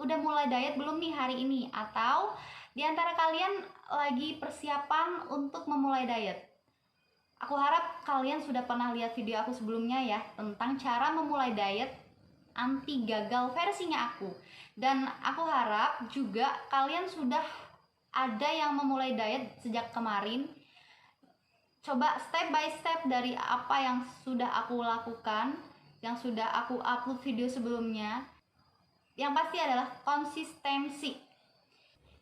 udah mulai diet belum nih hari ini? Atau di antara kalian lagi persiapan untuk memulai diet? Aku harap kalian sudah pernah lihat video aku sebelumnya ya, tentang cara memulai diet anti gagal versinya aku. Dan aku harap juga kalian sudah ada yang memulai diet sejak kemarin. Coba step by step dari apa yang sudah aku lakukan, yang sudah aku upload video sebelumnya. Yang pasti adalah konsistensi.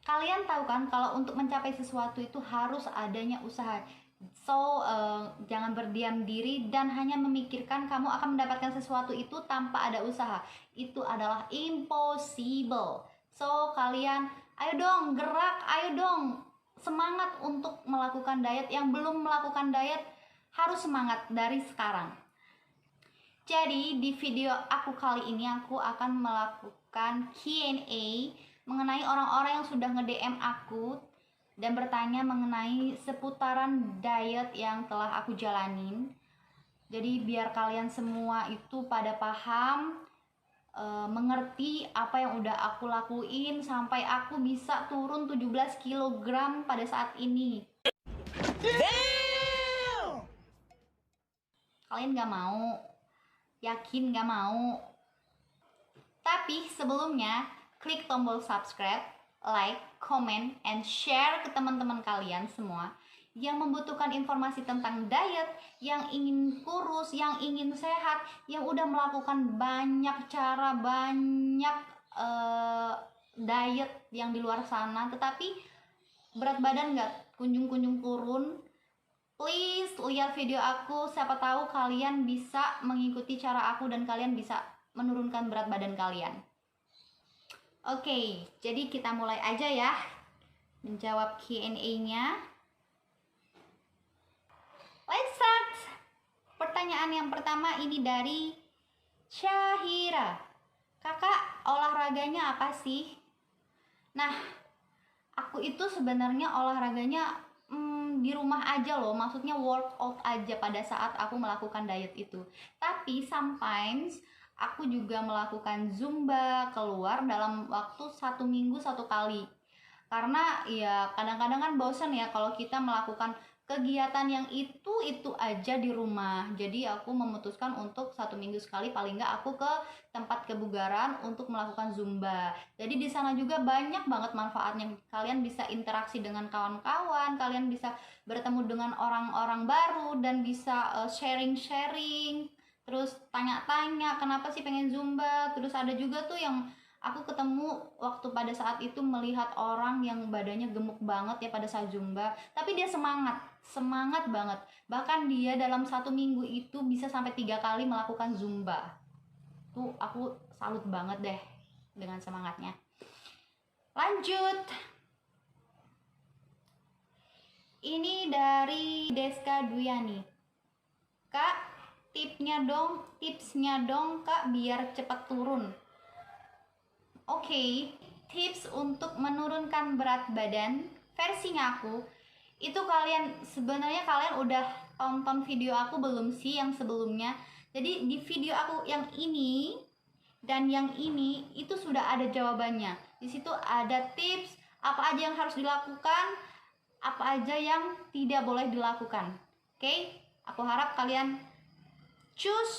Kalian tahu kan kalau untuk mencapai sesuatu itu harus adanya usaha. So, jangan berdiam diri dan hanya memikirkan kamu akan mendapatkan sesuatu itu tanpa ada usaha. Itu adalah impossible. So, kalian ayo dong gerak, ayo dong semangat untuk melakukan diet. Yang belum melakukan diet harus semangat dari sekarang. Jadi, di video aku kali ini aku akan melakukan Q&A mengenai orang-orang yang sudah nge-DM aku dan bertanya mengenai seputaran diet yang telah aku jalanin. Jadi biar kalian semua itu pada paham, mengerti apa yang udah aku lakuin sampai aku bisa turun 17 kg pada saat ini. Damn! Kalian gak mau? Yakin gak mau? Tapi sebelumnya klik tombol subscribe, like, comment, and share ke teman-teman kalian semua yang membutuhkan informasi tentang diet, yang ingin kurus, yang ingin sehat, yang udah melakukan banyak cara, banyak diet yang di luar sana, tetapi berat badan nggak kunjung-kunjung turun. Please lihat video aku, siapa tahu kalian bisa mengikuti cara aku dan kalian bisa menurunkan berat badan kalian. Oke, jadi kita mulai aja ya menjawab Q&A-nya. Let's start. Pertanyaan yang pertama ini dari Syahira. Kakak, olahraganya apa sih? Nah, aku itu sebenarnya olahraganya di rumah aja loh, maksudnya workout aja pada saat aku melakukan diet itu. Tapi sometimes aku juga melakukan Zumba keluar dalam waktu 1 minggu 1 kali. Karena ya kadang-kadang kan bosan ya kalau kita melakukan kegiatan yang itu aja di rumah. Jadi aku memutuskan untuk 1 minggu sekali paling nggak aku ke tempat kebugaran untuk melakukan Zumba. Jadi di sana juga banyak banget manfaatnya. Kalian bisa interaksi dengan kawan-kawan, kalian bisa bertemu dengan orang-orang baru dan bisa sharing-sharing. Terus tanya-tanya kenapa sih pengen Zumba. Terus ada juga tuh yang aku ketemu waktu pada saat itu melihat orang yang badannya gemuk banget ya pada saat Zumba, tapi dia semangat banget. Bahkan dia dalam 1 minggu itu bisa sampai 3 kali melakukan Zumba. Tuh aku salut banget deh dengan semangatnya. Lanjut. Ini dari Deska Duyani. Kak, tipsnya dong Kak biar cepat turun. Oke, tips untuk menurunkan berat badan versinya aku itu sebenarnya kalian udah tonton video aku belum sih yang sebelumnya? Jadi di video aku yang ini dan yang ini itu sudah ada jawabannya. Di situ ada tips apa aja yang harus dilakukan, apa aja yang tidak boleh dilakukan. Oke, aku harap kalian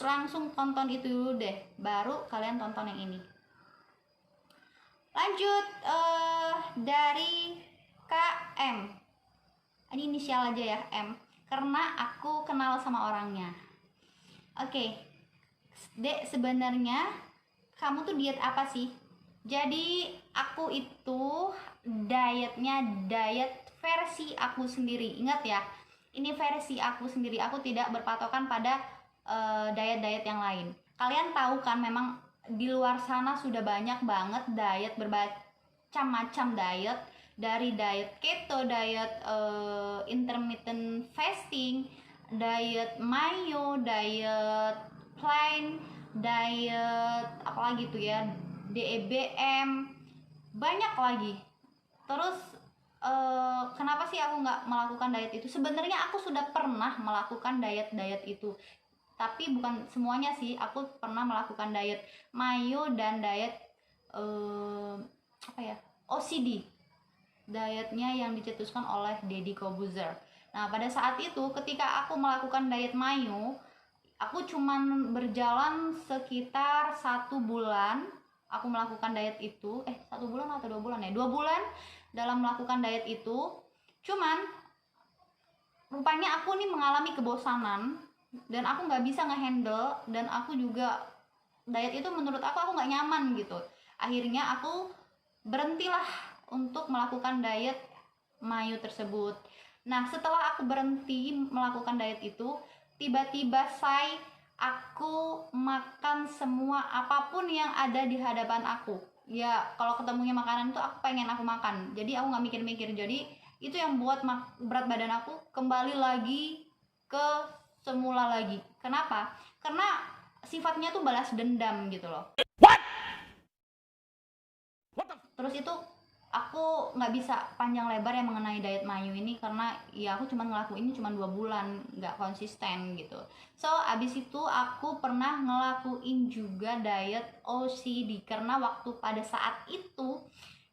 langsung tonton itu dulu deh, baru kalian tonton yang ini. Lanjut, dari KM. Ini inisial aja ya, M, karena aku kenal sama orangnya. Oke, Dek, sebenarnya kamu tuh diet apa sih? Jadi aku itu dietnya diet versi aku sendiri. Ingat ya, ini versi aku sendiri. Aku tidak berpatokan pada diet-diet yang lain. Kalian tahu kan memang di luar sana sudah banyak banget diet, bermacam-macam diet, dari diet keto, diet intermittent fasting, diet mayo, diet plain, diet apalagi tuh ya, DEBM, banyak lagi. Terus kenapa sih aku nggak melakukan diet itu? Sebenarnya aku sudah pernah melakukan diet itu, tapi bukan semuanya sih. Aku pernah melakukan diet mayo dan diet apa ya, OCD, dietnya yang dicetuskan oleh Deddy Corbuzier. Nah, pada saat itu ketika aku melakukan diet mayo, aku cuman berjalan sekitar 1 bulan. Aku melakukan diet itu 1 bulan atau 2 bulan ya, 2 bulan dalam melakukan diet itu. Cuman rupanya aku nih mengalami kebosanan dan aku nggak bisa ngehandle, dan aku juga diet itu menurut aku nggak nyaman gitu. Akhirnya aku berhentilah untuk melakukan diet mayo tersebut. Nah, setelah aku berhenti melakukan diet itu, tiba-tiba aku makan semua apapun yang ada di hadapan aku. Ya, kalau ketemunya makanan itu aku pengen aku makan. Jadi aku nggak mikir-mikir. Jadi itu yang buat berat badan aku kembali lagi ke semula lagi. Kenapa? Karena sifatnya tuh balas dendam gitu loh. Terus itu aku nggak bisa panjang lebar ya mengenai diet mayo ini, karena ya aku cuma ngelakuin ini cuma 2 bulan, nggak konsisten gitu. So abis itu aku pernah ngelakuin juga diet OCD, karena waktu pada saat itu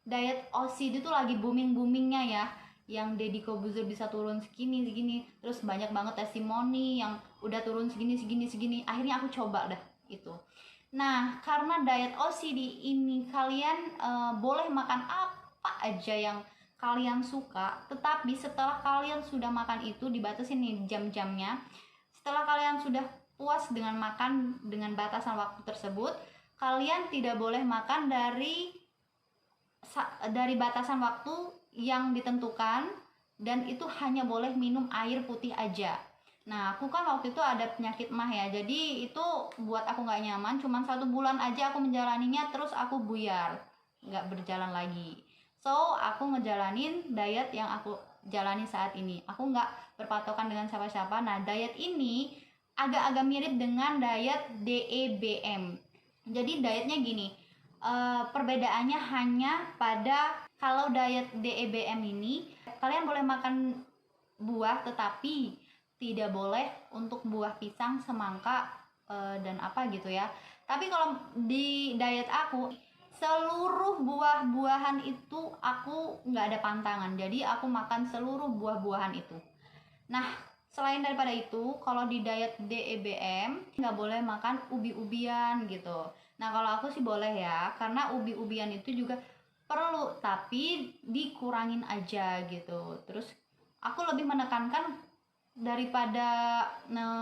diet OCD itu lagi boomingnya ya, yang Deddy Corbuzier bisa turun segini, terus banyak banget testimoni yang udah turun segini. Akhirnya aku coba dah itu. Nah, karena diet OCD ini kalian boleh makan apa aja yang kalian suka, tetapi setelah kalian sudah makan itu dibatasin nih jam-jamnya. Setelah kalian sudah puas dengan makan dengan batasan waktu tersebut, kalian tidak boleh makan dari batasan waktu yang ditentukan, dan itu hanya boleh minum air putih aja. Nah, aku kan waktu itu ada penyakit mah ya, jadi itu buat aku nggak nyaman. Cuman 1 bulan aja aku menjalaninya, terus aku buyar, nggak berjalan lagi. So aku ngejalanin diet yang aku jalani saat ini. Aku nggak berpatokan dengan siapa-siapa. Nah, diet ini agak-agak mirip dengan diet DEBM. Jadi dietnya gini, perbedaannya hanya pada kalau diet DEBM ini kalian boleh makan buah, tetapi tidak boleh untuk buah pisang, semangka, dan apa gitu ya. Tapi kalau di diet aku, seluruh buah-buahan itu aku nggak ada pantangan, jadi aku makan seluruh buah-buahan itu. Nah, selain daripada itu, kalau di diet DEBM nggak boleh makan ubi-ubian gitu. Nah, kalau aku sih boleh ya, karena ubi-ubian itu juga perlu, tapi dikurangin aja gitu. Terus aku lebih menekankan daripada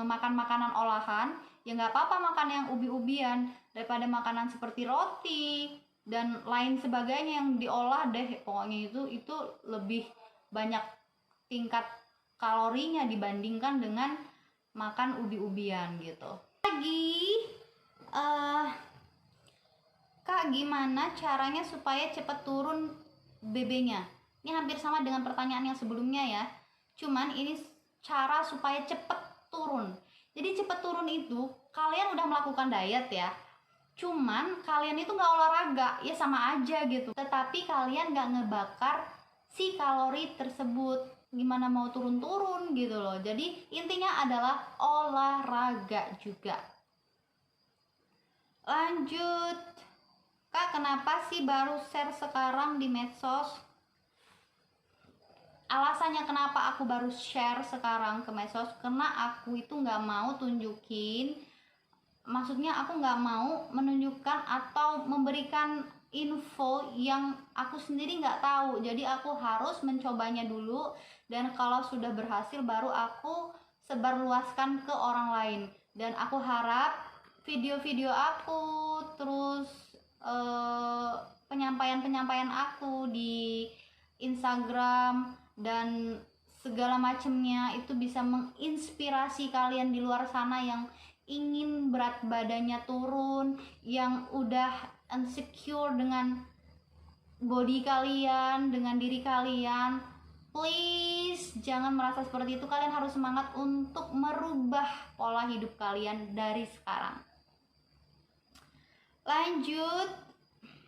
makan makanan olahan, ya nggak apa-apa makan yang ubi-ubian daripada makanan seperti roti dan lain sebagainya yang diolah deh. Pokoknya itu lebih banyak tingkat kalorinya dibandingkan dengan makan ubi-ubian gitu. Kak, gimana caranya supaya cepat turun BB-nya? Ini hampir sama dengan pertanyaan yang sebelumnya ya, cuman ini cara supaya cepet turun. Jadi cepet turun itu kalian udah melakukan diet ya, cuman kalian itu nggak olahraga, ya sama aja gitu, tetapi kalian nggak ngebakar si kalori tersebut. Gimana mau turun-turun gitu loh. Jadi intinya adalah olahraga juga. Lanjut, Kak, kenapa sih baru share sekarang di medsos? Alasannya kenapa aku baru share sekarang ke medsos, karena aku itu nggak mau tunjukin, maksudnya aku nggak mau menunjukkan atau memberikan info yang aku sendiri nggak tahu. Jadi aku harus mencobanya dulu, dan kalau sudah berhasil baru aku sebarluaskan ke orang lain. Dan aku harap video-video aku, terus penyampaian aku di Instagram dan segala macamnya itu bisa menginspirasi kalian di luar sana yang ingin berat badannya turun, yang udah insecure dengan body kalian, dengan diri kalian. Please jangan merasa seperti itu. Kalian harus semangat untuk merubah pola hidup kalian dari sekarang. Lanjut,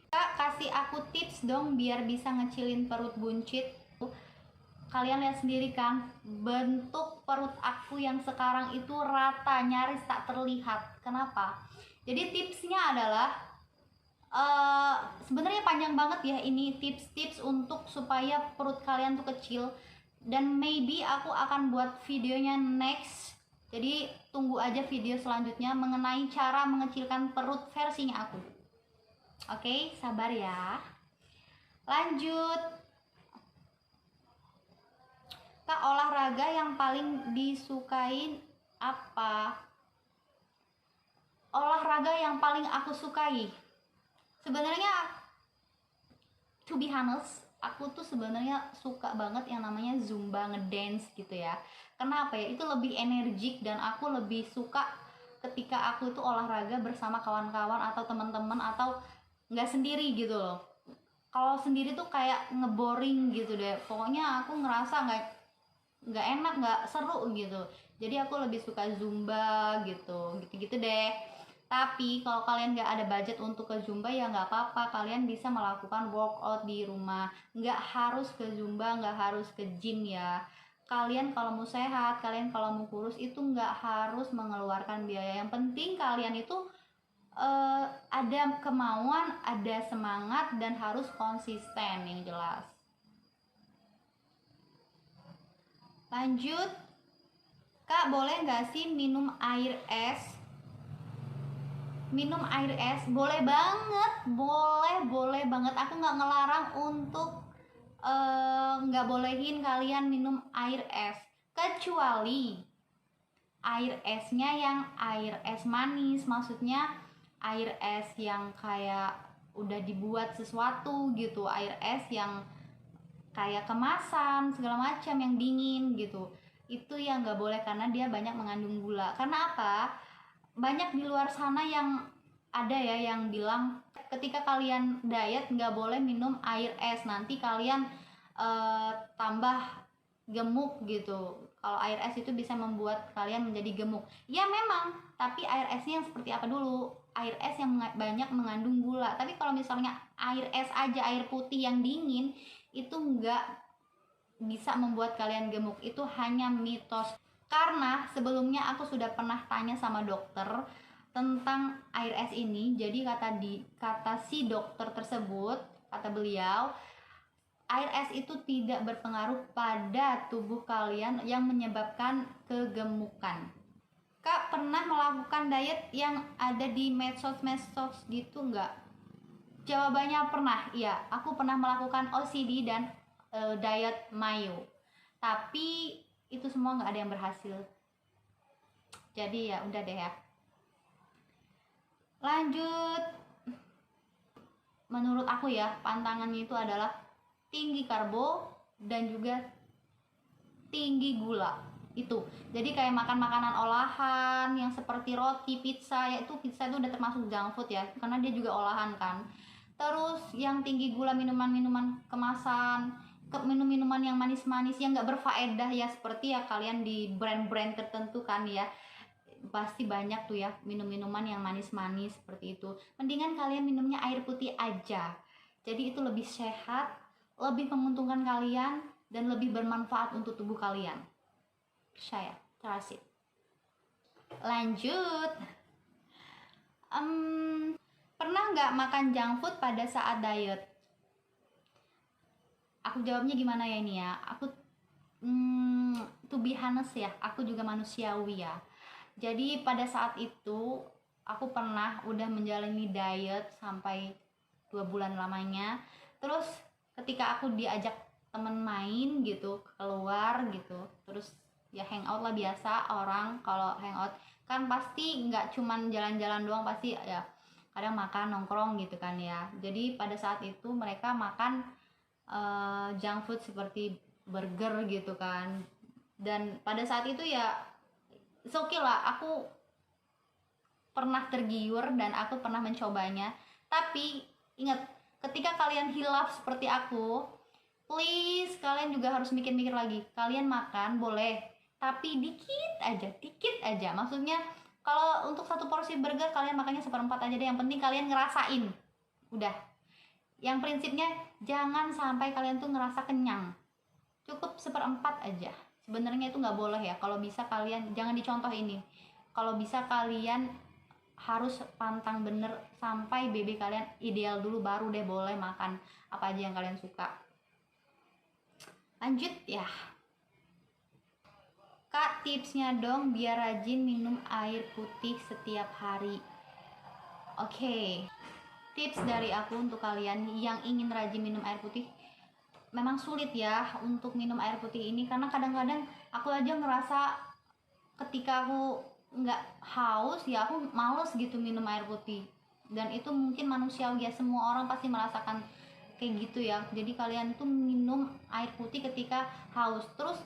Kak, kasih aku tips dong biar bisa ngecilin perut buncit. Kalian lihat sendiri kan, bentuk perut aku yang sekarang itu rata, nyaris tak terlihat. Kenapa? Jadi tipsnya adalah Sebenarnya panjang banget ya ini tips-tips untuk supaya perut kalian tuh kecil, dan maybe aku akan buat videonya next. Jadi tunggu aja video selanjutnya mengenai cara mengecilkan perut versinya aku. Oke, sabar ya. Lanjut. Kak, olahraga yang paling disukain apa? Olahraga yang paling aku sukai, sebenarnya to be honest, aku tuh sebenarnya suka banget yang namanya zumba, ngedance gitu ya. Kenapa ya? Itu lebih energik dan aku lebih suka ketika aku itu olahraga bersama kawan-kawan atau teman-teman atau nggak sendiri gitu loh. Kalau sendiri tuh kayak ngeboring gitu deh. Pokoknya aku ngerasa nggak enak, nggak seru gitu. Jadi aku lebih suka zumba gitu, gitu-gitu deh. Tapi kalau kalian nggak ada budget untuk ke zumba ya nggak apa-apa, kalian bisa melakukan workout di rumah. Nggak harus ke zumba, nggak harus ke gym ya. Kalian kalau mau sehat, kalian kalau mau kurus itu nggak harus mengeluarkan biaya. Yang penting kalian itu ada kemauan, ada semangat, dan harus konsisten yang jelas. Lanjut, Kak, boleh nggak sih minum air es? Minum air es boleh banget, boleh banget. Aku nggak ngelarang untuk nggak bolehin kalian minum air es, kecuali air esnya yang air es manis, maksudnya air es yang kayak udah dibuat sesuatu gitu, air es yang kayak kemasan segala macam yang dingin gitu, itu yang nggak boleh karena dia banyak mengandung gula. Karena apa? Banyak di luar sana yang ada ya yang bilang ketika kalian diet nggak boleh minum air es, nanti kalian tambah gemuk gitu. Kalau air es itu bisa membuat kalian menjadi gemuk. Ya memang, tapi air esnya yang seperti apa dulu? Air es yang banyak mengandung gula. Tapi kalau misalnya air es aja, air putih yang dingin, itu nggak bisa membuat kalian gemuk. Itu hanya mitos. Karena sebelumnya aku sudah pernah tanya sama dokter tentang air es ini. Jadi kata si dokter tersebut, kata beliau, air es itu tidak berpengaruh pada tubuh kalian yang menyebabkan kegemukan. Kak, pernah melakukan diet yang ada di medsos gitu nggak? Jawabannya pernah, iya. Aku pernah melakukan OCD dan diet mayo. Tapi itu semua nggak ada yang berhasil. Jadi ya udah deh ya. Lanjut. Menurut aku ya, pantangannya itu adalah tinggi karbo dan juga tinggi gula. Itu. Jadi kayak makan makanan olahan yang seperti roti, pizza, yaitu pizza itu udah termasuk junk food ya, karena dia juga olahan kan. Terus yang tinggi gula, minuman-minuman kemasan, minum-minuman yang manis-manis yang nggak berfaedah ya, seperti ya kalian di brand-brand tertentu kan ya, pasti banyak tuh ya minum-minuman yang manis-manis seperti itu. Mendingan kalian minumnya air putih aja. Jadi itu lebih sehat, lebih menguntungkan kalian, dan lebih bermanfaat untuk tubuh kalian. Saya trust it. Lanjut. Pernah nggak makan junk food pada saat diet? Aku jawabnya gimana ya ini ya. Aku to be honest ya, aku juga manusiawi ya. Jadi pada saat itu aku pernah udah menjalani diet sampai 2 bulan lamanya. Terus ketika aku diajak temen main gitu, keluar gitu, terus ya hangout lah, biasa orang kalau hangout kan pasti nggak cuman jalan-jalan doang, pasti ya kadang makan nongkrong gitu kan ya. Jadi pada saat itu mereka makan junk food seperti burger gitu kan, dan pada saat itu ya it's okay lah, aku pernah tergiur dan aku pernah mencobanya. Tapi ingat, ketika kalian hilaf seperti aku, please kalian juga harus mikir-mikir lagi. Kalian makan boleh, tapi dikit aja. Maksudnya kalau untuk satu porsi burger kalian makannya 1/4 aja deh, yang penting kalian ngerasain. Udah. Yang prinsipnya jangan sampai kalian tuh ngerasa kenyang. Cukup 1/4 aja. Sebenarnya itu nggak boleh ya. Kalau bisa kalian jangan dicontoh ini. Kalau bisa kalian harus pantang bener sampai BB kalian ideal dulu, baru deh boleh makan apa aja yang kalian suka. Lanjut ya Kak, tipsnya dong biar rajin minum air putih setiap hari. Oke, tips dari aku untuk kalian yang ingin rajin minum air putih. Memang sulit ya untuk minum air putih ini, karena kadang-kadang aku aja ngerasa ketika aku nggak haus ya aku males gitu minum air putih. Dan itu mungkin manusiawi ya, semua orang pasti merasakan kayak gitu ya. Jadi kalian tuh minum air putih ketika haus. Terus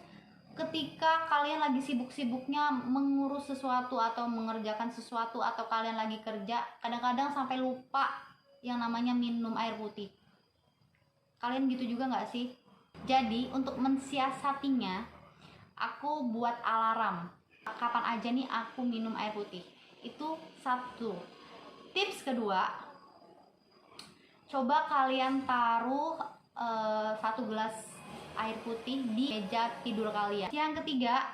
ketika kalian lagi sibuk-sibuknya mengurus sesuatu atau mengerjakan sesuatu, atau kalian lagi kerja, kadang-kadang sampai lupa yang namanya minum air putih. Kalian gitu juga nggak sih? Jadi untuk mensiasatinya, aku buat alarm kapan aja nih aku minum air putih. Itu satu. Tips kedua, coba kalian taruh 1 gelas air putih di meja tidur kalian. Yang ketiga,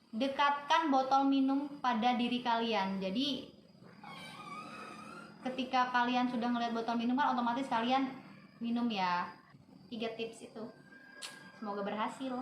dekatkan botol minum pada diri kalian. Jadi ketika kalian sudah ngeliat botol minum kan otomatis kalian minum ya. 3 tips itu semoga berhasil.